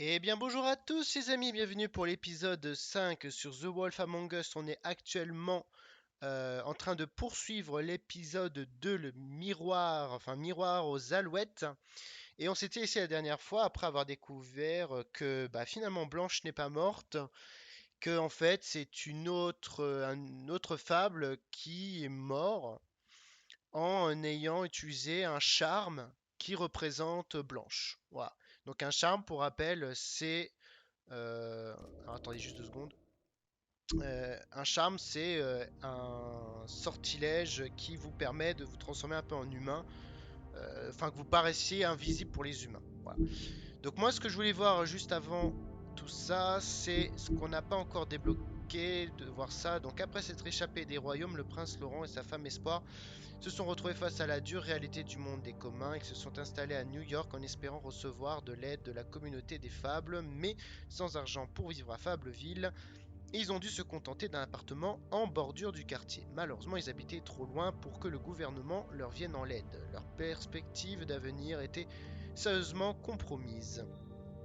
Eh bien bonjour à tous les amis, bienvenue pour l'épisode 5 sur The Wolf Among Us. On est actuellement en train de poursuivre l'épisode 2, le miroir, enfin miroir aux alouettes. Et on s'était laissé la dernière fois après avoir découvert que finalement Blanche n'est pas morte, que en fait c'est une autre fable qui est mort en ayant utilisé un charme qui représente Blanche. Voilà. Donc un charme, pour rappel, c'est alors attendez juste 2 secondes. Un charme, c'est un sortilège qui vous permet de vous transformer un peu en humain, enfin que vous paraissiez invisible pour les humains. Voilà. Donc moi, ce que je voulais voir juste avant tout ça, c'est ce qu'on n'a pas encore débloqué, de voir ça. Donc après s'être échappé des royaumes, le prince Laurent et sa femme Espoir se sont retrouvés face à la dure réalité du monde des communs. Ils se sont installés à New York en espérant recevoir de l'aide de la communauté des fables, mais sans argent pour vivre à Fableville. Ils ont dû se contenter d'un appartement en bordure du quartier. Malheureusement, ils habitaient trop loin pour que le gouvernement leur vienne en aide. Leur perspective d'avenir était sérieusement compromise.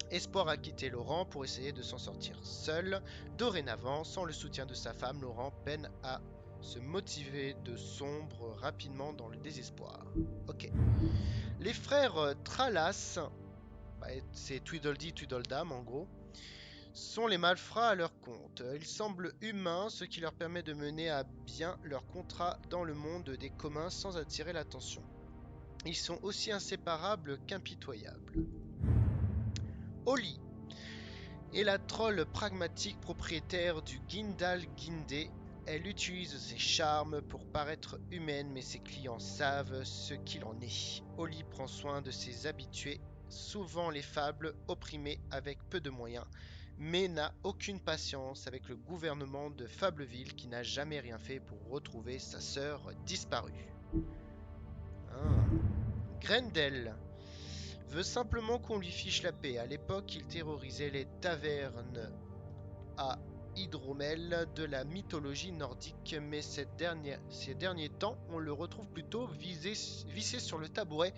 Espoir a quitté Laurent pour essayer de s'en sortir seul. Dorénavant, sans le soutien de sa femme, Laurent peine à se motiver de sombre rapidement dans le désespoir. Ok. Les frères Tralas, c'est Tweedledee, Tweedledum en gros, sont les malfrats à leur compte. Ils semblent humains, ce qui leur permet de mener à bien leur contrat dans le monde des communs sans attirer l'attention. Ils sont aussi inséparables qu'impitoyables. Holly est la troll pragmatique propriétaire du Gindal Gindé. Elle utilise ses charmes pour paraître humaine, mais ses clients savent ce qu'il en est. Holly prend soin de ses habitués, souvent les fables opprimés avec peu de moyens, mais n'a aucune patience avec le gouvernement de Fableville qui n'a jamais rien fait pour retrouver sa sœur disparue. Ah. Grendel veut simplement qu'on lui fiche la paix. À l'époque, il terrorisait les tavernes à hydromel de la mythologie nordique, mais ces derniers temps, on le retrouve plutôt vissé sur le tabouret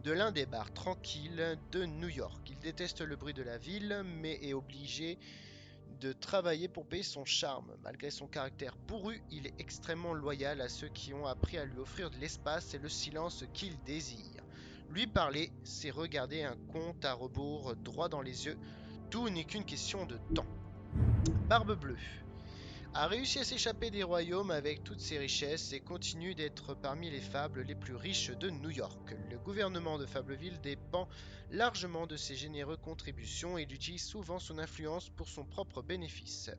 de l'un des bars tranquilles de New York. Il déteste le bruit de la ville, mais est obligé de travailler pour payer son charme. Malgré son caractère bourru, il est extrêmement loyal à ceux qui ont appris à lui offrir de l'espace et le silence qu'il désire. Lui parler, c'est regarder un conte à rebours droit dans les yeux. Tout n'est qu'une question de temps. Barbe Bleue a réussi à s'échapper des royaumes avec toutes ses richesses et continue d'être parmi les fables les plus riches de New York. Le gouvernement de Fableville dépend largement de ses généreuses contributions et il utilise souvent son influence pour son propre bénéfice.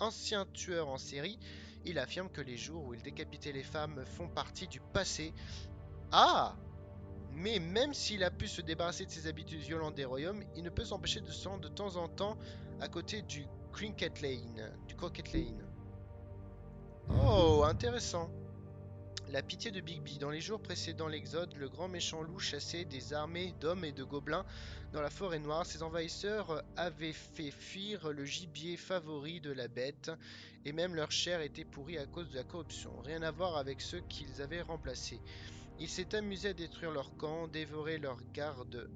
Ancien tueur en série, il affirme que les jours où il décapitait les femmes font partie du passé. Ah! Mais même s'il a pu se débarrasser de ses habitudes violentes des royaumes, il ne peut s'empêcher de se rendre de temps en temps à côté du Cricket Lane, du Croquet Lane. Oh, intéressant. La pitié de Bigby. Dans les jours précédant l'Exode, le grand méchant loup chassait des armées d'hommes et de gobelins dans la forêt noire. Ses envahisseurs avaient fait fuir le gibier favori de la bête, et même leur chair était pourrie à cause de la corruption. Rien à voir avec ceux qu'ils avaient remplacés. Il s'est amusé à détruire leur camp, dévorer leurs gardes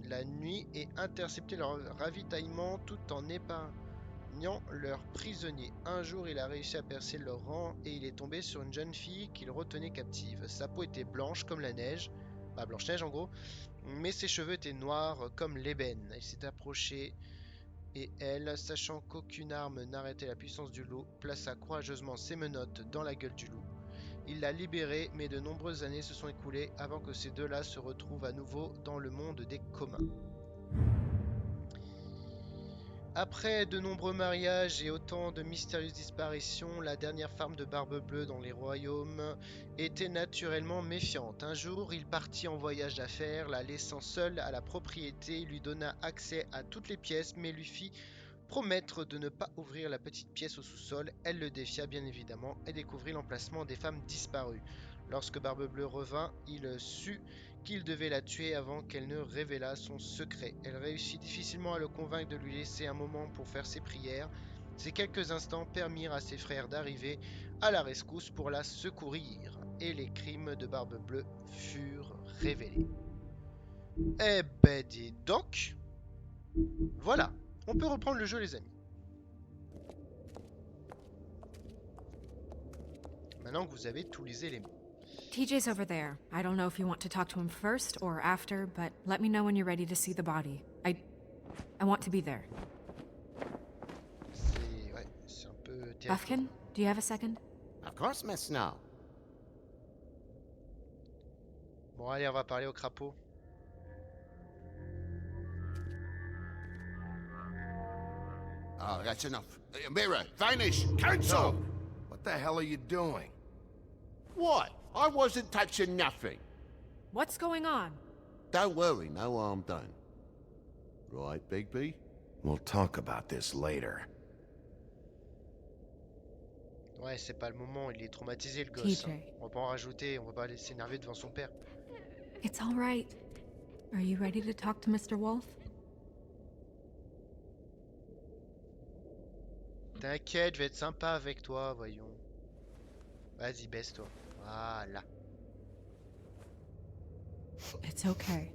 la nuit et intercepter leur ravitaillement tout en épargnant leurs prisonniers. Un jour, il a réussi à percer leur rang et il est tombé sur une jeune fille qu'il retenait captive. Sa peau était blanche comme la neige, Blanche-Neige en gros, mais ses cheveux étaient noirs comme l'ébène. Il s'est approché et elle, sachant qu'aucune arme n'arrêtait la puissance du loup, plaça courageusement ses menottes dans la gueule du loup. Il l'a libéré, mais de nombreuses années se sont écoulées avant que ces deux-là se retrouvent à nouveau dans le monde des communs. Après de nombreux mariages et autant de mystérieuses disparitions, la dernière femme de Barbe Bleue dans les royaumes était naturellement méfiante. Un jour, il partit en voyage d'affaires, la laissant seule à la propriété, il lui donna accès à toutes les pièces, mais lui fit promettre de ne pas ouvrir la petite pièce au sous-sol. Elle le défia bien évidemment et découvrit l'emplacement des femmes disparues. Lorsque Barbe Bleue revint, il sut qu'il devait la tuer avant qu'elle ne révélât son secret. Elle réussit difficilement à le convaincre de lui laisser un moment pour faire ses prières. Ces quelques instants permirent à ses frères d'arriver à la rescousse pour la secourir, et les crimes de Barbe Bleue furent révélés. Eh ben dis donc! Voilà, on peut reprendre le jeu les amis. Maintenant que vous avez tous les éléments. TJ's over there. I don't know if you want to talk to him first or after, but let me know when you're ready to see the body. I want to be there. Ouais, c'est un peu terrible. Buffkin, do you have a second? Of course, Miss Snow. Bon allez, on va parler au crapaud. Oh, that's enough. Mirror, vanish, cancel! No. What the hell are you doing? What? I wasn't touching nothing. What's going on? Don't worry, no harm done. Right, Bigby? We'll talk about this later. Ouais, c'est pas le moment, il est traumatisé le gosse. TJ. Hein. On va pas en rajouter, on va pas aller s'énerver devant son père. It's all right. Are you ready to talk to Mr. Wolf? T'inquiète, je vais être sympa avec toi, voyons. Vas-y, baisse-toi. Voilà. It's okay.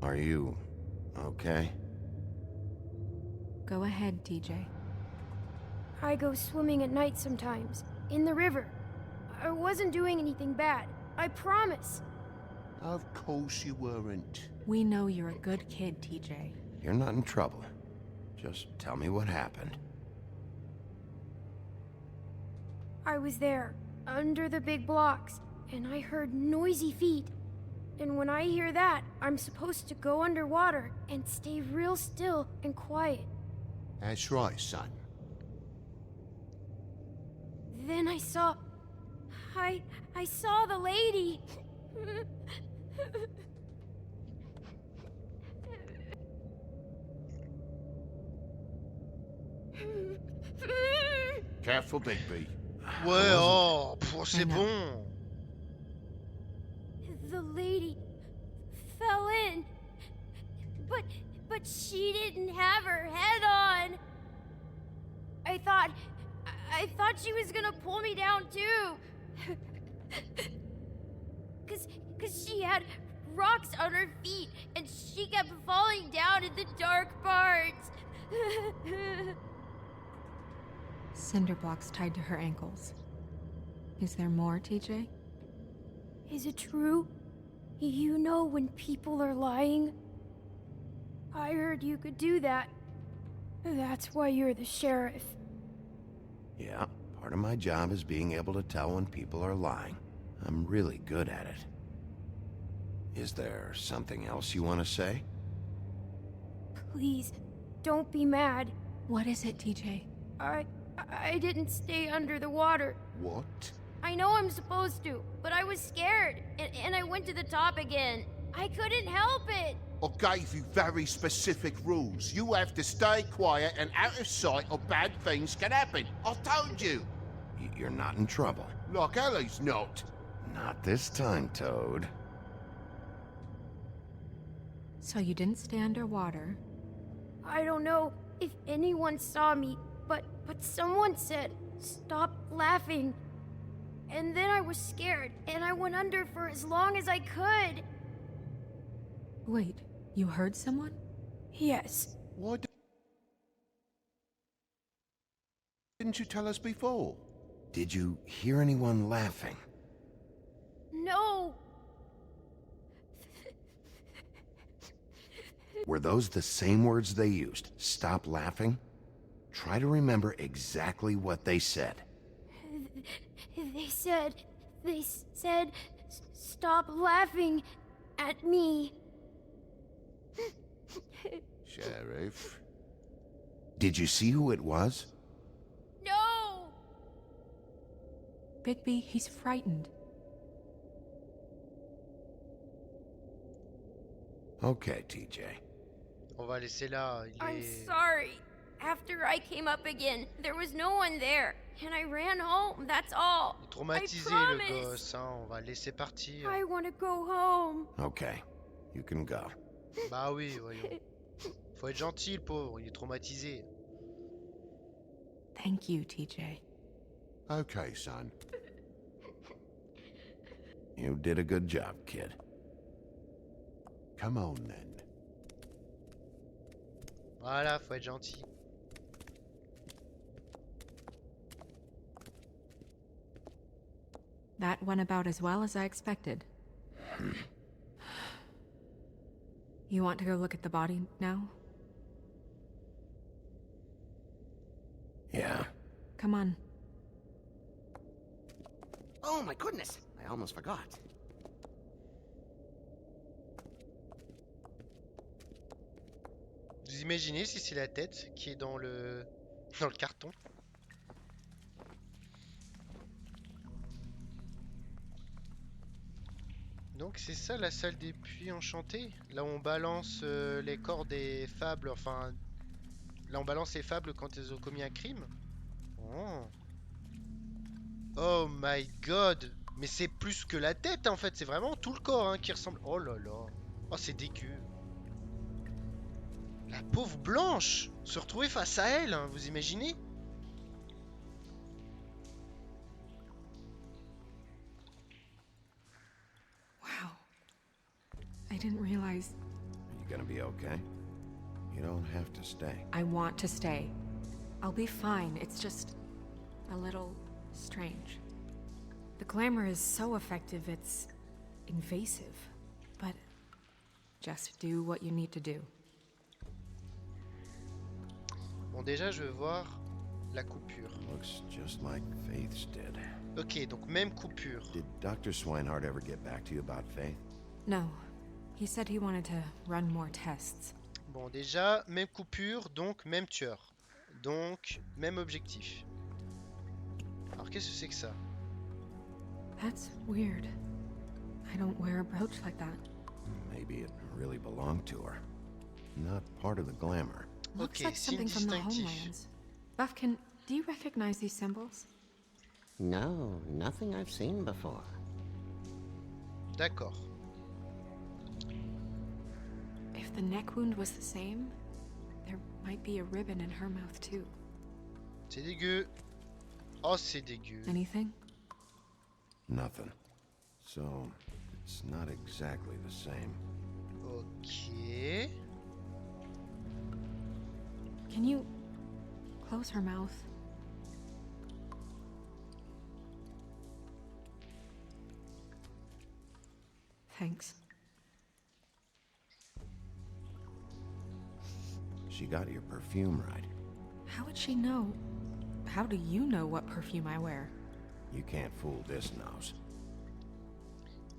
Are you okay? Go ahead, TJ. I go swimming at night sometimes, in the river. I wasn't doing anything bad, I promise. Of course you weren't. We know you're a good kid, TJ. You're not in trouble. Just tell me what happened. I was there, under the big blocks, and I heard noisy feet. And when I hear that, I'm supposed to go underwater and stay real still and quiet. That's right, son. Then I saw... I saw the lady. Careful, Bigby. Ouais, oh, c'est bon. The lady fell in. But she didn't have her head on. I thought she was gonna pull me down too. Cause she had rocks on her feet and she kept falling down in the dark parts. Cinder blocks tied to her ankles. Is there more, TJ? Is it true? You know when people are lying? I heard you could do that. That's why you're the sheriff. Yeah, part of my job is being able to tell when people are lying. I'm really good at it. Is there something else you want to say? Please, don't be mad. What is it, TJ? I didn't stay under the water. What? I know I'm supposed to, but I was scared, and I went to the top again. I couldn't help it. I gave you very specific rules. You have to stay quiet and out of sight or bad things can happen. I told you. You're not in trouble. Like Ellie's not. Not this time, Toad. So you didn't stay underwater. I don't know if anyone saw me, but someone said, "Stop laughing." And then I was scared, and I went under for as long as I could. Wait, you heard someone? Yes. Why didn't you tell us before? Did you hear anyone laughing? No. Were those the same words they used? Stop laughing? Try to remember exactly what they said. They said, "Stop laughing at me." Sheriff. Did you see who it was? No! Bigby, he's frightened. Okay, TJ. On va laisser là. I'm sorry. After I came up again, there was no one there, and I ran home, that's all. Il est traumatisé le gosse, hein. On va le laisser partir. I want to go home. Okay, you can go. Bah oui, voyons. Faut être gentil, le pauvre, il est traumatisé. Thank you, TJ. Okay, son. You did a good job, kid. Come on, then. Voilà, faut être gentil. That went about as well as I expected. You want to go look at the body now? Yeah. Come on. Oh my goodness, I almost forgot. Vous imaginez si c'est la tête qui est dans le carton? Donc c'est ça la salle des puits enchantés? Là où on balance les corps des fables, enfin... Là on balance les fables quand elles ont commis un crime? Oh. Oh my god! Mais c'est plus que la tête en fait, c'est vraiment tout le corps hein, qui ressemble... Oh là là! Oh c'est dégueu! La pauvre Blanche! Se retrouver face à elle, hein, vous imaginez? Wow. I didn't realize... Are you gonna be okay? You don't have to stay. I want to stay. I'll be fine. It's just a little strange. The glamour is so effective, it's invasive. But just do what you need to do. Bon déjà je veux voir la coupure. Looks just like Faith's did. Ok, donc même coupure. Did Dr. Swinehart ever get back to you about Faith? No. He said he wanted to run more tests. Bon déjà, même coupure, donc même tueur. Donc, même objectif. Alors qu'est-ce que c'est que ça? That's weird. I don't wear a brooch like that. Maybe it really belonged to her. Not part of the glamour. Looks Ok, like signe something from the distinctif. homelands. Buffkin, do you recognize these symbols? No, nothing I've seen before. D'accord. If the neck wound was the same, there might be a ribbon in her mouth too. C'est dégueu. Oh, c'est dégueu. Anything? Nothing. So, it's not exactly the same. Ok. Can you close her mouth? Thanks. She got your perfume right. How would she know? How do you know what perfume I wear? You can't fool this nose.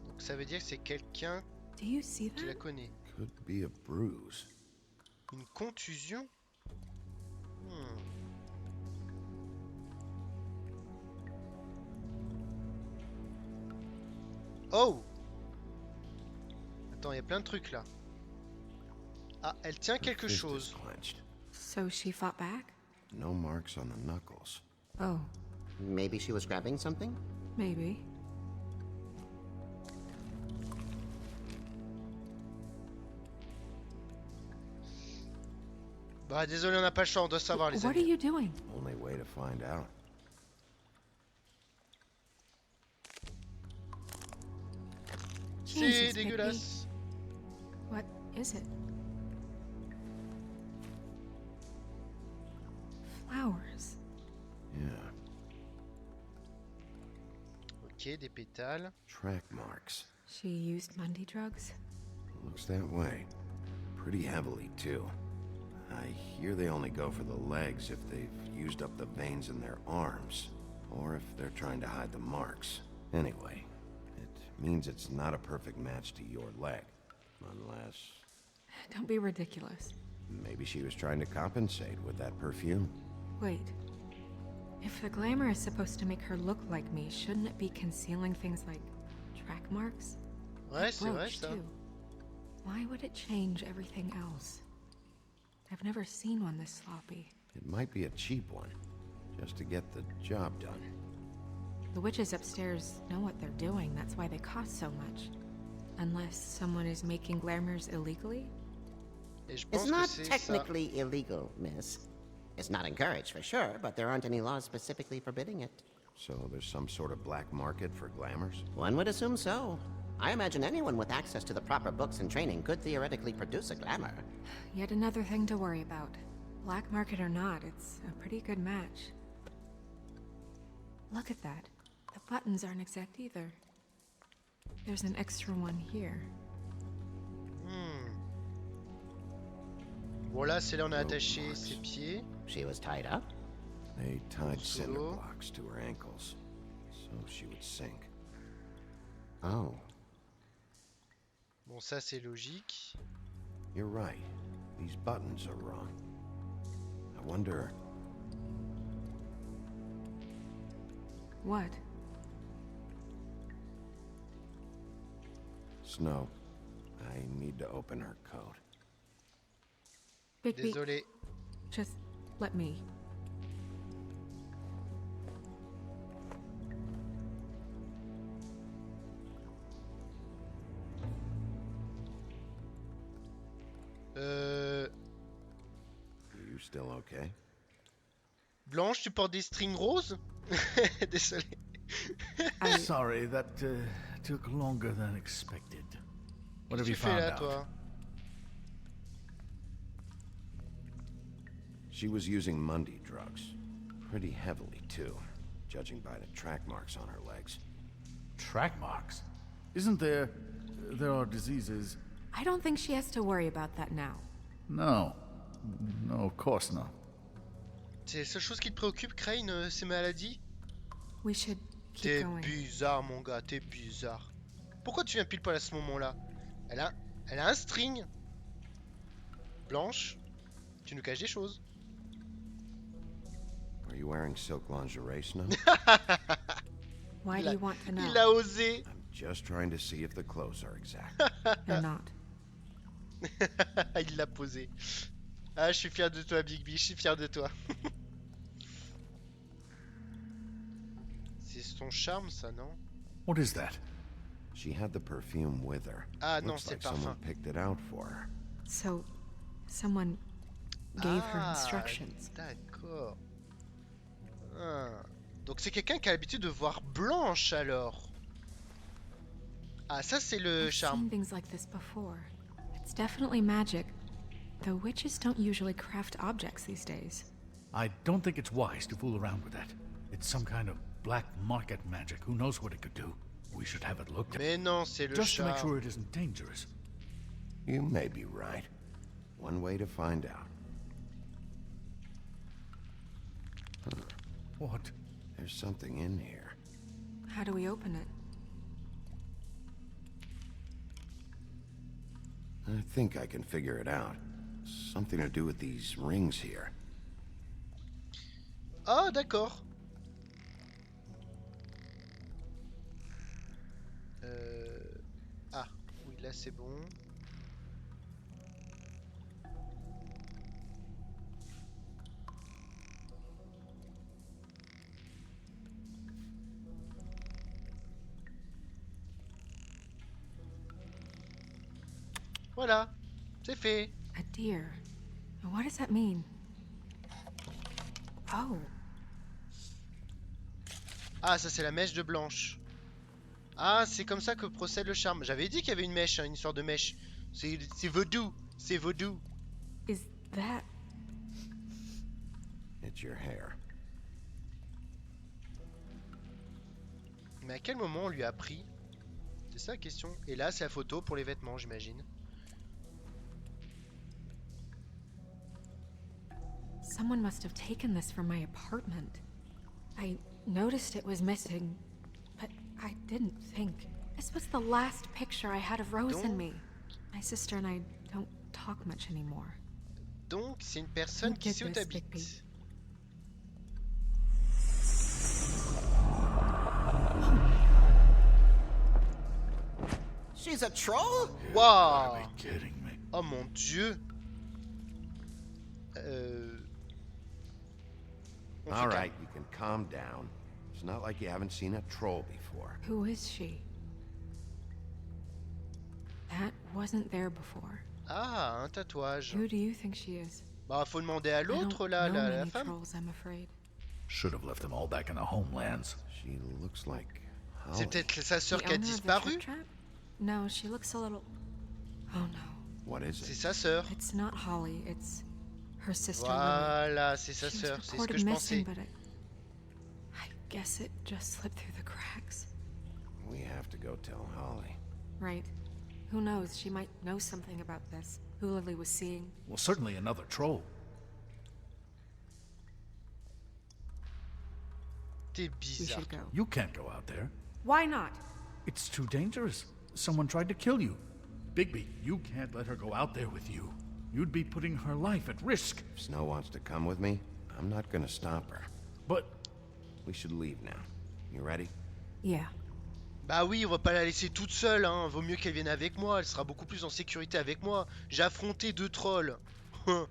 Donc ça veut dire que c'est quelqu'un Do you see qui la that? connaît. Could be a bruise. Une contusion? Oh! Attends, il y a plein de trucs là. Ah, elle tient Her quelque fist is chose. clenched. So she fought back? No marks on the knuckles. Oh, Maybe she was grabbing something? maybe. Bah désolé, on n'a pas le choix, on doit savoir les What are amis. you doing? Only way to find out. C'est Jesus, dégueulasse. Bigby. What is it? Flowers. Yeah, Ok, des pétales. track marks. She used Mundy drugs? Looks that way. Pretty heavily, too. I hear they only go for the legs if they've used up the veins in their arms, or if they're trying to hide the marks. Anyway, it means it's not a perfect match to your leg. Unless... Don't be ridiculous. maybe she was trying to compensate with that perfume. Wait. If the glamour is supposed to make her look like me, shouldn't it be concealing things like track marks? Ouais, c'est vrai Brooch, ça. too. Why would it change everything else? I've never seen one this sloppy. It might be a cheap one, just to get the job done. The witches upstairs know what they're doing, that's why they cost so much. Unless someone is making glamours illegally? Et je It's pense que not c'est ça. technically illegal, miss. It's not encouraged for sure, but there aren't any laws specifically forbidding it. So there's some sort of black market for glamours? One would assume so. I imagine anyone with access to the proper books and training could theoretically produce a glamour. Yet another thing to worry about. Black market or not, it's a pretty good match. Look at that. The buttons aren't exact either. There's an extra one here. Bon là, c'est là on a attaché ses pieds. She was tied up? They tied cinder So? blocks to her ankles, so she would sink. Oh. Bon ça c'est logique. You're right. These buttons are wrong. I wonder... What? Snow, I need to open her coat. Bigby, Désolé. just let me. You still okay? Blanche, tu portes des strings roses? Désolé. Sorry, that took longer than expected. What have Qu'est-ce que you tu fais found là, out? toi? She was using Mundy drugs. Pretty heavily, too, judging by the track marks on her legs. Track marks? Isn't there... there are diseases... I don't think she has to worry about that now. No. No, of course not. C'est la seule chose qui te préoccupe, Crane, ces maladies? We should keep T'es going. bizarre, mon gars, t'es bizarre. Pourquoi tu viens pile poil à ce moment-là? Elle a un string. Blanche, tu nous caches des choses. Are you wearing silk lingerie, Snow? Why do you want to know? Il a osé. I'm just trying to see if the clothes are exact. They're not. Il l'a posé. Ah, je suis fier de toi, Bigby, je suis fier de toi. C'est son charme, ça, non? What is that? She had the perfume with her. Ah non, Looks c'est like parfum. someone picked it out for her. So, someone gave her Ah, instructions. d'accord. Ah. Donc c'est quelqu'un qui a l'habitude de voir Blanche, alors. Ah, ça c'est le I've charme. seen things like this before. It's definitely magic. Though witches don't usually craft objects these days. I don't think it's wise to fool around with that. It's some kind of black market magic. Who knows what it could do? We should have it looked at. Mais non, c'est le Just to make charme. sure it isn't dangerous. You may be right. One way to find out. What? There's something in here. How do we open it? I think I can figure it out. Something to do with these rings here. Ah, d'accord. Ah, oui, là c'est bon. Voilà, c'est fait. A deer. What does that mean? Oh, Ah, ça c'est la mèche de Blanche. Ah, c'est comme ça que procède le charme. J'avais dit qu'il y avait une mèche, hein, une histoire de mèche. C'est vaudou, c'est vaudou. is that... It's your hair. Mais à quel moment on lui a appris? C'est ça la question. Et là, c'est la photo pour les vêtements, j'imagine. Someone must have taken this from my apartment. I noticed it was missing, but I didn't think. This was the last picture I had of Rose and me. My sister and I don't talk much anymore. Donc, c'est une personne qui Get sait où this, t'habites. Bigby. She's a troll? Waouh! Are you kidding me? Oh mon dieu! On All fait right, you can calm down. It's not like you haven't seen a troll before. Who is she? That wasn't there before. Ah, un tatouage. Who do you think she is? Bah, faut demander à I don't l'autre là, know la many femme. trolls, I'm afraid. Should have left them all back in their homelands. She looks like C'est Holly. peut-être sa sœur The qui a owner of the disparu. trip trap? No, she looks a little... Oh no. What is C'est it? sa sœur. It's not Holly, it's her sister Lily. Voilà, c'est sa She was sœur, c'est ce que reported je missing, pensais. but I guess it just slipped through the cracks. We have to go tell Holly. Right. Who knows, she might know something about this. Who Lily was seeing. Well, certainly another troll. T'es We bizarre. should go. You can't go out there. Why not? It's too dangerous. Someone tried to kill you. Bigby, you can't let her go out there with you. You'd be putting her life at risk. If Snow wants to come with me, I'm not gonna stop her. But We should leave now. You ready? Yeah. Bah oui, on va pas la laisser toute seule, hein. Vaut mieux qu'elle vienne avec moi, elle sera beaucoup plus en sécurité avec moi. J'ai affronté 2 trolls. Je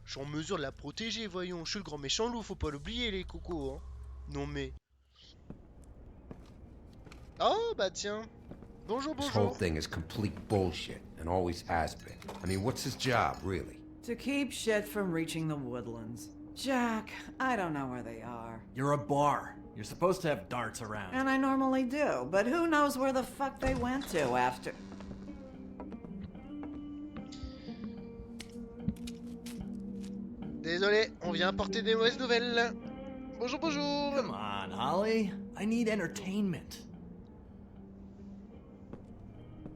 suis en mesure de la protéger, voyons. Je suis le grand méchant loup, faut pas l'oublier, les cocos, hein. Non mais... Oh, bah tiens. Bonjour, This whole bonjour. thing is complete bullshit, and always has been. I mean, what's his job, really? To keep shit from reaching the woodlands. Jack, I don't know where they are. You're a bar. You're supposed to have darts around. And I normally do, but who knows where the fuck they went to after... Désolé, on vient apporter des mauvaises nouvelles. Bonjour, bonjour. Come on, Holly. I need entertainment.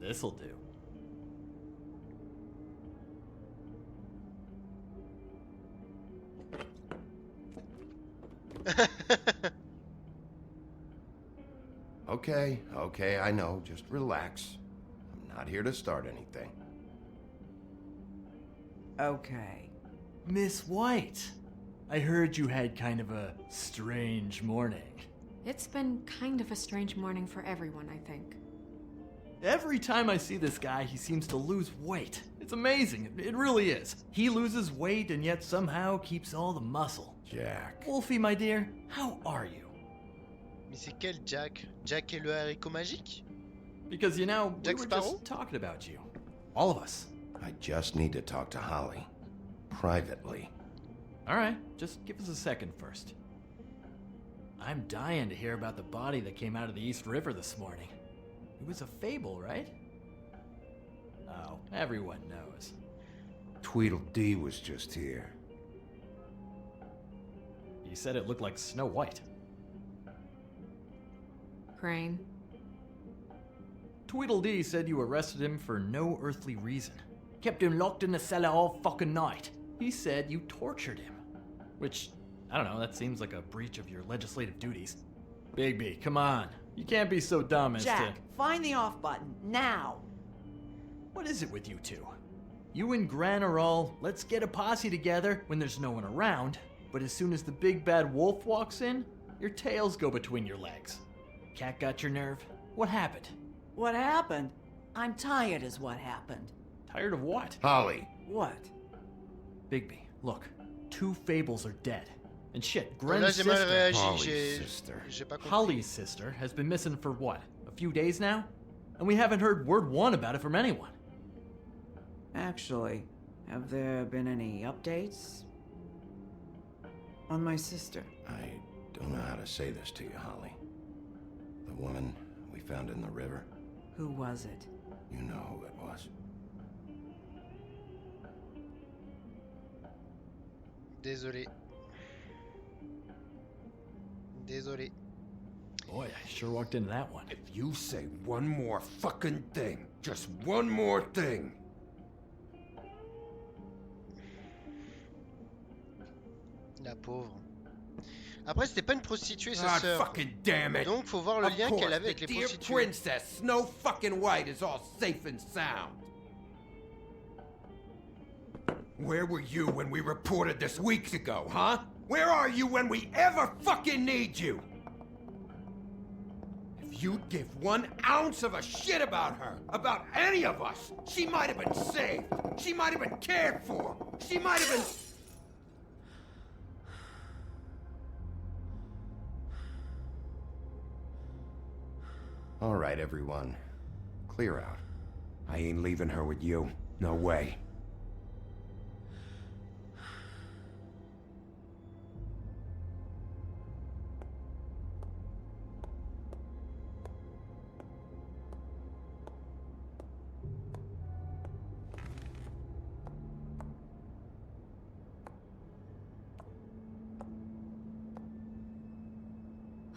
This'll do. Okay, I know. Just relax. I'm not here to start anything. Okay. Miss White, I heard you had kind of a strange morning. It's been kind of a strange morning for everyone, I think. Every time I see this guy, he seems to lose weight. It's amazing. It really is. He loses weight and yet somehow keeps all the muscle. Jack. Wolfie, my dear, how are you? Mais c'est quel Jack? Jack et le haricot magique? Because, you know, we Jack were Sparrow? just talking about you. All of us. I just need to talk to Holly. Privately. All right, just give us a second first. I'm dying to hear about the body that came out of the East River this morning. It was a fable, right? Oh, everyone knows. Tweedledee was just here. You said it looked like Snow White. Crane. Tweedledee said you arrested him for no earthly reason. Kept him locked in the cellar all fucking night. He said you tortured him. Which, I don't know, that seems like a breach of your legislative duties. Bigby, come on. You can't be so dumb as Jack, to... find the off button, now! What is it with you two? You and Gran are all, let's get a posse together when there's no one around, but as soon as the big bad wolf walks in, your tails go between your legs. Cat got your nerve? What happened? What happened? I'm tired is what happened. Tired of what? Holly! What? Bigby, look. 2 Fables are dead. And shit, Là, Gren's j'ai mal sister, réagi. Holly's sister. J'ai pas compris. Holly's sister, has been missing for what? A few days now? And we haven't heard word one about it from anyone. Actually, have there been any updates? On my sister? I don't know how to say this to you, Holly. The woman we found in the river, Who was it? you know who it was. Désolé. Désolé. Boy, I sure walked into that one. If you say one more fucking thing, just one more thing. La pauvre. Après, c'était pas une prostituée, sa God sœur. fucking damn it! Donc, faut voir le Of lien course, qu'elle avait avec the les dear prostituées. princess, Snow fucking White, is all safe and sound. Where were you when we reported this weeks ago, huh? Where are you when we ever fucking need you? If you'd give 1 ounce of a shit about her, about any of us, she might have been saved. She might have been cared for. She might have been... All right, everyone. Clear out. I ain't leaving her with you. No way.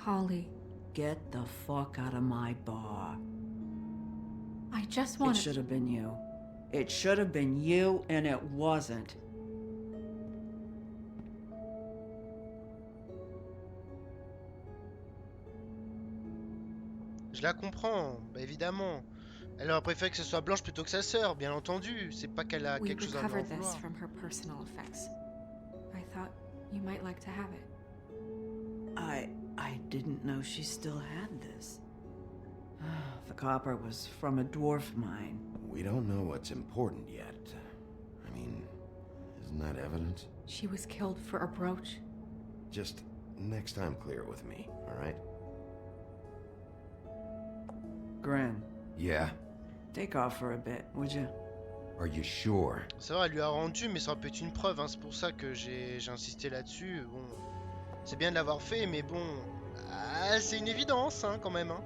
Holly, Get the fuck out of my bar. I just It want should have been you. It should have been you, and it wasn't. Je la comprends, bah évidemment. Elle aurait préféré que ce soit Blanche plutôt que sa sœur, bien entendu. C'est pas qu'elle a We quelque chose à lui en recovered this vouloir. from her personal effects. I thought you might like to have it. I didn't know she still had this. The copper was from a dwarf mine. We don't know what's important yet. I mean, isn't that evidence? She was killed for a brooch. Just next time clear it with me, alright? Gren, Yeah? take off for a bit, would you? Are you sure? C'est vrai, elle lui a rendu, mais ça aurait pu être une preuve, hein. C'est pour ça que j'ai insisté là-dessus. Bon, c'est bien de l'avoir fait, mais bon, c'est une évidence, hein, quand même, hein.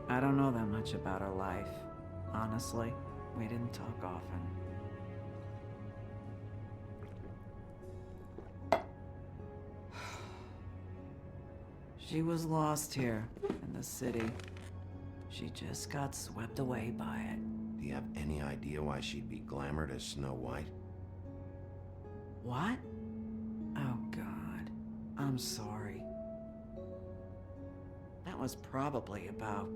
I don't know that much about her life. Honestly, we didn't talk often. She was lost here in the city. She just got swept away by it. Do you have any idea why she'd be glamored as Snow White? What? Oh, God. I'm sorry. That was probably about...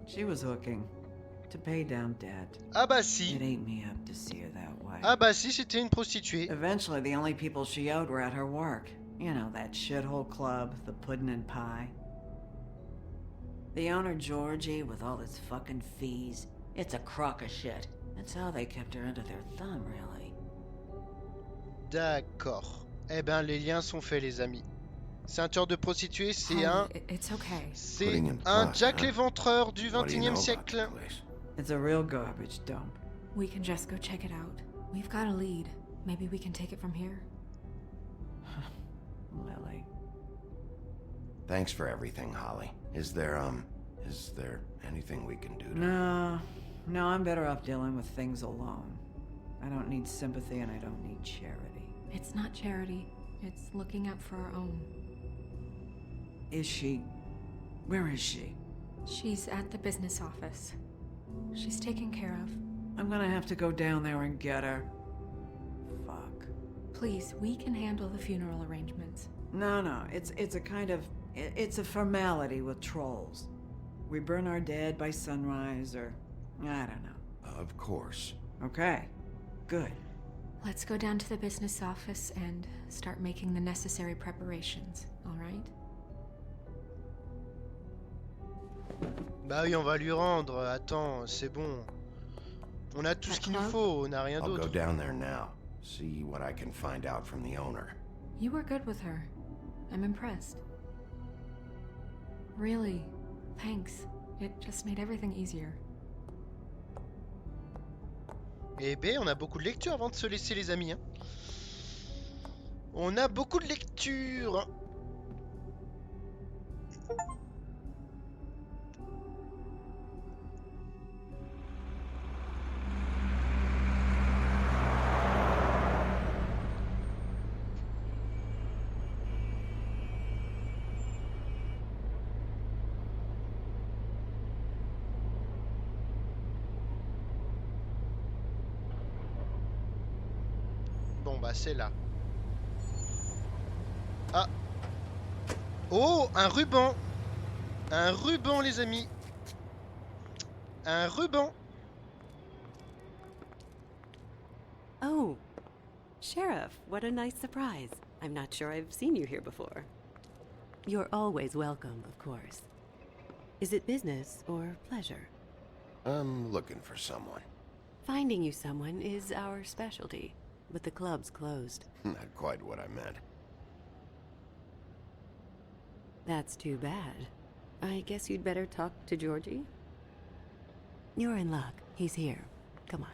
She was hooking to pay down debt. Ah bah It si. ate me up to see her that way. Ah bah si, c'était une prostituée. Eventually, the only people she owed were at her work. You know, that shithole club, the Puddin' and Pie. The owner, Georgie, with all his fucking fees. It's a crock of shit. That's how they kept her under their thumb, really. D'accord. Eh ben, les liens sont faits, les amis. C'est un tueur de prostituées, c'est Holly, un... it's okay. C'est Putting in un pot, Jack huh? l'éventreur du What do you know 21e about siècle. the place? It's a real garbage dump. We can just go check it out. We've got a lead. Maybe we can take it from here. Lily. Thanks for everything, Holly. Is there anything we can do to... No, I'm better off dealing with things alone. I don't need sympathy and I don't need charity. It's not charity. It's looking out for our own. Is she... Where is she? She's at the business office. She's taken care of. I'm gonna have to go down there and get her. Fuck. Please, we can handle the funeral arrangements. No, it's a kind of... It's a formality with trolls. We burn our dead by sunrise, or... I don't know. Of course. Okay. Good. Let's go down to the business office and start making the necessary preparations, all right? Bah oui, on va lui rendre. Attends, c'est bon. On a tout ce qu'il nous faut, on n'a rien I'll go d'autre. down there now. See what I can find out from the owner. You were good with her. I'm impressed. Really, thanks. It just made everything easier. Eh ben, on a beaucoup de lecture avant de se laisser, les amis, hein. On a beaucoup de lecture. Bon bah c'est là. Ah. Oh, un ruban. Un ruban, les amis. Un ruban. Oh, Sheriff, what a nice surprise. I'm not sure I've seen you here before. You're always welcome, of course. Is it business or pleasure? I'm looking for someone. Finding you someone is our specialty, but the club's closed. Not quite what I meant. That's too bad. I guess you'd better talk to Georgie. You're in luck. He's here. Come on.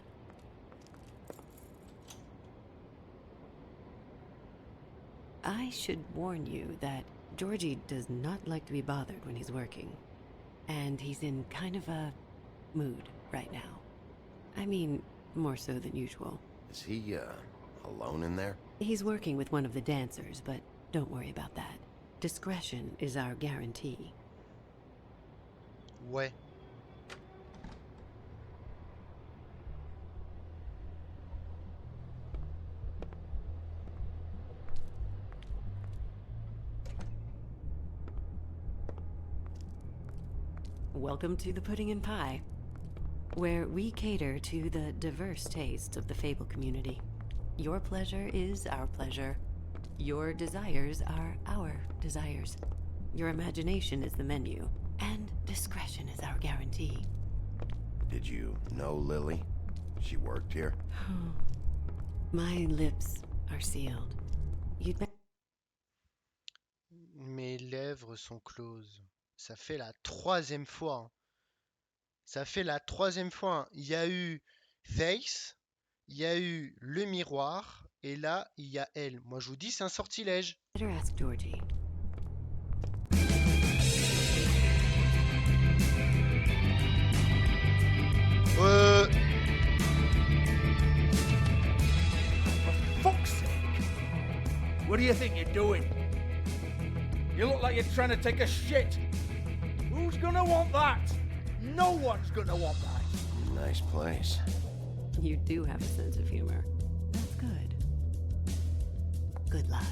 I should warn you that Georgie does not like to be bothered when he's working. And he's in kind of a mood right now. I mean, more so than usual. Is he, alone in there? He's working with one of the dancers, but don't worry about that. Discretion is our guarantee. Ouais. Welcome to the Pudding and Pie, where we cater to the diverse tastes of the Fable community. Your pleasure is our pleasure. Your desires are our desires. Your imagination is the menu, and discretion is our guarantee. Did you know Lily? She worked here? My lips are sealed. You'd better. Mes lèvres sont closes. Ça fait la troisième fois, hein. Ça fait la troisième fois, hein. Il y a eu Face, il y a eu le miroir, et là, il y a elle. Moi, je vous dis, c'est un sortilège. Better ask Georgie. For fuck's sake! What do you think you're doing? You look like you're trying to take a shit. Who's gonna want that? No one's gonna want that. Nice place. You do have a sense of humor. That's good. Good luck.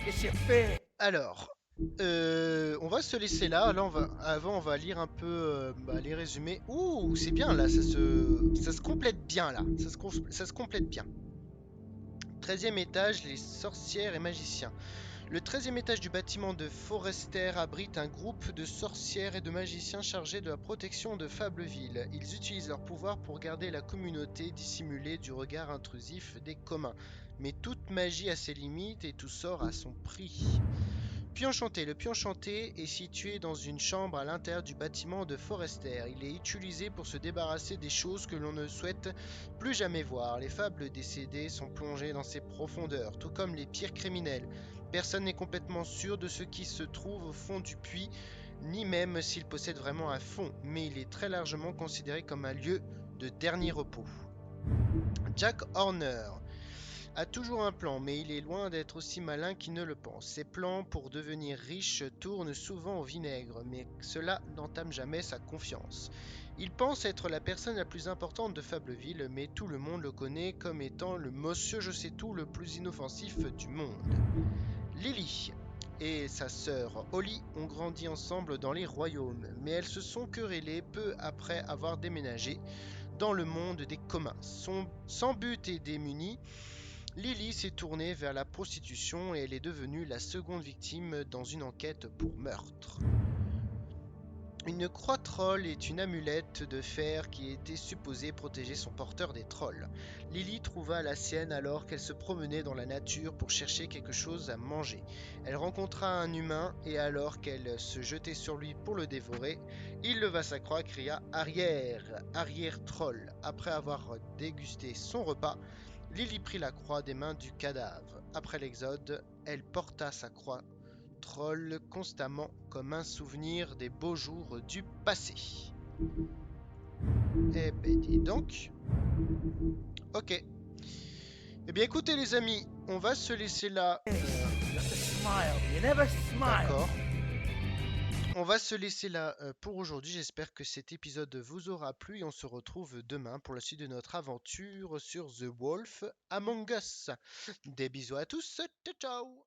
It's your fate. Alors, on va se laisser là. Là, on va lire un peu les résumés. Ouh, c'est bien là, ça se complète bien là. Ça se complète bien. 13e étage, les sorcières et magiciens. Le 13e étage du bâtiment de Forrester abrite un groupe de sorcières et de magiciens chargés de la protection de Fableville. Ils utilisent leur pouvoir pour garder la communauté dissimulée du regard intrusif des communs. Mais toute magie a ses limites et tout sort a son prix. Puits enchanté. Le puits enchanté est situé dans une chambre à l'intérieur du bâtiment de Forrester. Il est utilisé pour se débarrasser des choses que l'on ne souhaite plus jamais voir. Les fables décédées sont plongées dans ses profondeurs, tout comme les pires criminels. Personne n'est complètement sûr de ce qui se trouve au fond du puits, ni même s'il possède vraiment un fond, mais il est très largement considéré comme un lieu de dernier repos. Jack Horner a toujours un plan, mais il est loin d'être aussi malin qu'il ne le pense. Ses plans pour devenir riche tournent souvent au vinaigre, mais cela n'entame jamais sa confiance. Il pense être la personne la plus importante de Fableville, mais tout le monde le connaît comme étant le monsieur je sais tout le plus inoffensif du monde. Lily et sa sœur Holly ont grandi ensemble dans les royaumes, mais elles se sont querellées peu après avoir déménagé dans le monde des communs. Sans but et démunie, Lily s'est tournée vers la prostitution et elle est devenue la seconde victime dans une enquête pour meurtre. Une croix troll est une amulette de fer qui était supposée protéger son porteur des trolls. Lily trouva la sienne alors qu'elle se promenait dans la nature pour chercher quelque chose à manger. Elle rencontra un humain et alors qu'elle se jetait sur lui pour le dévorer, il leva sa croix et cria « Arrière, arrière troll !» Après avoir dégusté son repas, Lily prit la croix des mains du cadavre. Après l'exode, elle porta sa croix troll constamment comme un souvenir des beaux jours du passé. Eh ben dis donc. Ok. Eh bien écoutez les amis, on va se laisser là. D'accord. On va se laisser là pour aujourd'hui. J'espère que cet épisode vous aura plu et on se retrouve demain pour la suite de notre aventure sur The Wolf Among Us. Des bisous à tous. Ciao ciao.